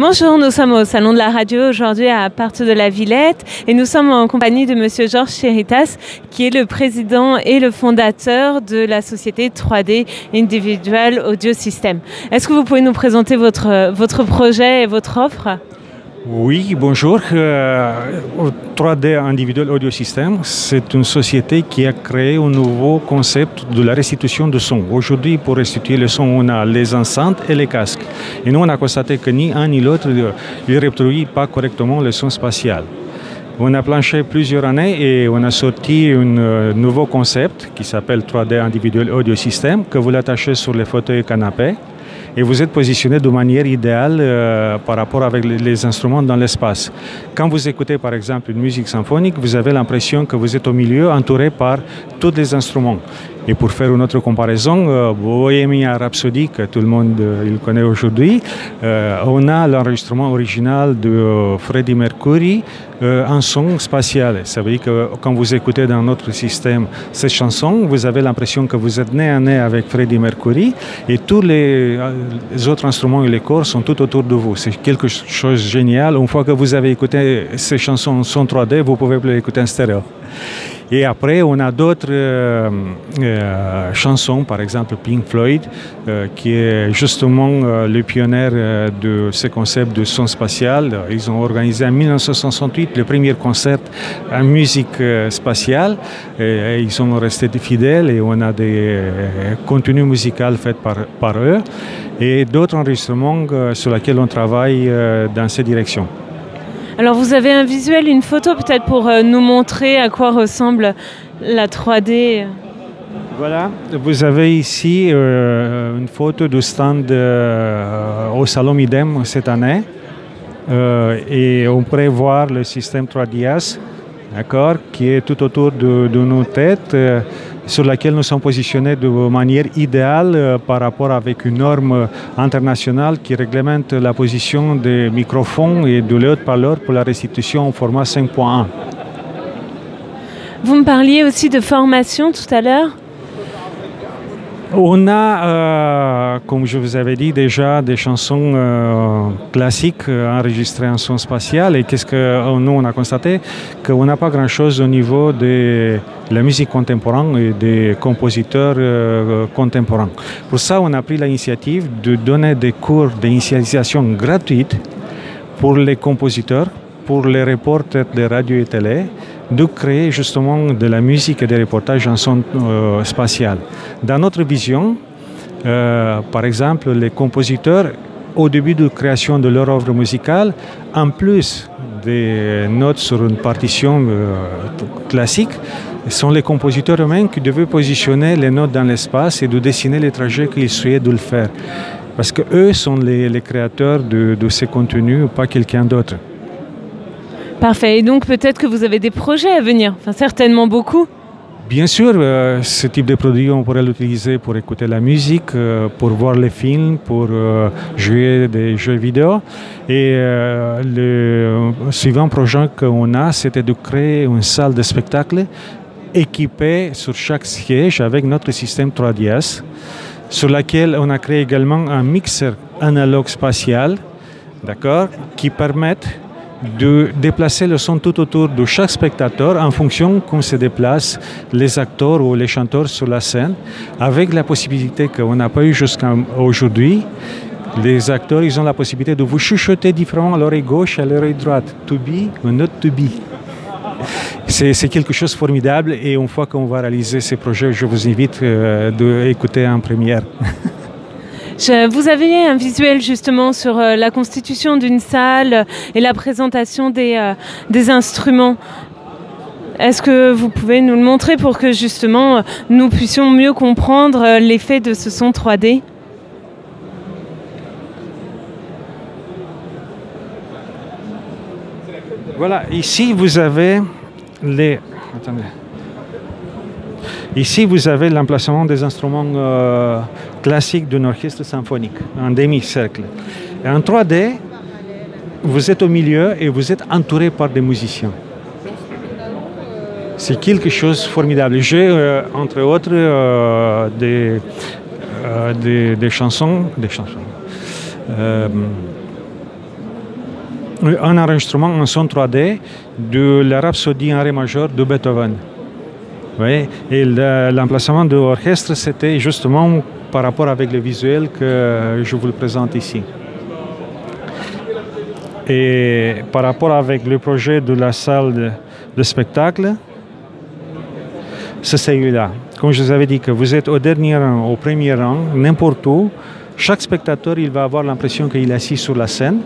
Bonjour, nous sommes au Salon de la Radio aujourd'hui à Porte de la Villette et nous sommes en compagnie de Monsieur Georges Chéritas qui est le président et le fondateur de la société 3D Individual Audio System. Est-ce que vous pouvez nous présenter votre projet et votre offre ? Oui, bonjour. 3D Individual Audio System, c'est une société qui a créé un nouveau concept de la restitution de son. Aujourd'hui, pour restituer le son, on a les enceintes et les casques. Et nous, on a constaté que ni un ni l'autre ne reproduit pas correctement le son spatial. On a planché plusieurs années et on a sorti un nouveau concept qui s'appelle 3D Individual Audio System que vous l'attachez sur les fauteuils canapés. Et vous êtes positionné de manière idéale par rapport avec les instruments dans l'espace. Quand vous écoutez par exemple une musique symphonique, vous avez l'impression que vous êtes au milieu, entouré par tous les instruments. Et pour faire une autre comparaison, Bohemian Rhapsody, que tout le monde il connaît aujourd'hui, on a l'enregistrement original de Freddie Mercury en son spatial. Ça veut dire que quand vous écoutez dans notre système cette chanson, vous avez l'impression que vous êtes nez à nez avec Freddie Mercury et tous les autres instruments et les corps sont tout autour de vous. C'est quelque chose de génial. Une fois que vous avez écouté ces chansons en son 3D, vous pouvez les écouter en stéréo. Et après, on a d'autres chansons, par exemple Pink Floyd, qui est justement le pionnier de ce concept de son spatial. Ils ont organisé en 1968 le premier concert en musique spatiale. Et ils sont restés fidèles et on a des contenus musicaux faits par eux et d'autres enregistrements sur lesquels on travaille dans ces directions. Alors vous avez un visuel, une photo peut-être pour nous montrer à quoi ressemble la 3D. Voilà, vous avez ici une photo du stand au Salon Midem cette année et on pourrait voir le système 3DS, d'accord, qui est tout autour de nos têtes, sur laquelle nous sommes positionnés de manière idéale par rapport avec une norme internationale qui réglemente la position des microphones et de haut-parleurs pour la restitution au format 5.1. Vous me parliez aussi de formation tout à l'heure. On a, comme je vous avais dit déjà, des chansons classiques enregistrées en son spatial. Et qu'est-ce que nous, on a constaté? Qu'on n'a pas grand-chose au niveau de la musique contemporaine et des compositeurs contemporains. Pour ça, on a pris l'initiative de donner des cours d'initialisation gratuites pour les compositeurs, pour les reporters de radio et télé, de créer justement de la musique et des reportages en son spatial. Dans notre vision, par exemple, les compositeurs, au début de création de leur œuvre musicale, en plus des notes sur une partition classique, sont les compositeurs eux-mêmes qui devaient positionner les notes dans l'espace et de dessiner les trajets qu'ils souhaitaient de le faire. Parce qu'eux sont les créateurs de ces contenus, pas quelqu'un d'autre. Parfait. Et donc peut-être que vous avez des projets à venir, enfin certainement beaucoup. Bien sûr, ce type de produit, on pourrait l'utiliser pour écouter la musique, pour voir les films, pour jouer des jeux vidéo. Et le suivant projet qu'on a, c'était de créer une salle de spectacle équipée sur chaque siège avec notre système 3DS, sur laquelle on a créé également un mixeur analogue spatial, d'accord, qui permettent de déplacer le son tout autour de chaque spectateur en fonction comment se déplacent les acteurs ou les chanteurs sur la scène, avec la possibilité qu'on n'a pas eu jusqu'à aujourd'hui. Les acteurs, ils ont la possibilité de vous chuchoter différemment à l'oreille gauche et à l'oreille droite. To be ou not to be. C'est quelque chose de formidable et une fois qu'on va réaliser ces projets, je vous invite d'écouter en première. Vous aviez un visuel justement sur la constitution d'une salle et la présentation des instruments. Est-ce que vous pouvez nous le montrer pour que justement nous puissions mieux comprendre l'effet de ce son 3D ? Voilà, ici vous avez Ici, vous avez l'emplacement des instruments classiques d'un orchestre symphonique, en demi-cercle. Et en 3D, vous êtes au milieu et vous êtes entouré par des musiciens. C'est quelque chose de formidable. J'ai, entre autres, des chansons un enregistrement en son 3D de la Rhapsodie en Ré majeur de Beethoven. Oui, et l'emplacement de l'orchestre, c'était justement par rapport avec le visuel que je vous le présente ici. Et par rapport avec le projet de la salle de spectacle, c'est celui-là. Comme je vous avais dit que vous êtes au dernier rang, au premier rang, n'importe où, chaque spectateur il va avoir l'impression qu'il est assis sur la scène,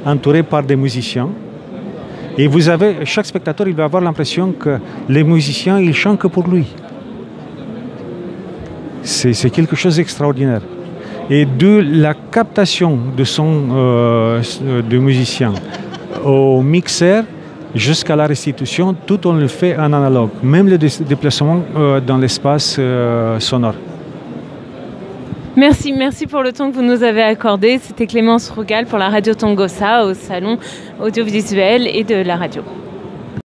entouré par des musiciens. Et chaque spectateur il va avoir l'impression que les musiciens ils chantent que pour lui. C'est quelque chose d'extraordinaire. Et de la captation de son de musicien au mixeur jusqu'à la restitution, tout on le fait en analogue, même le déplacement dans l'espace sonore. Merci pour le temps que vous nous avez accordé. C'était Clémence Rougal pour la radio Tongossa au salon audiovisuel et de la radio.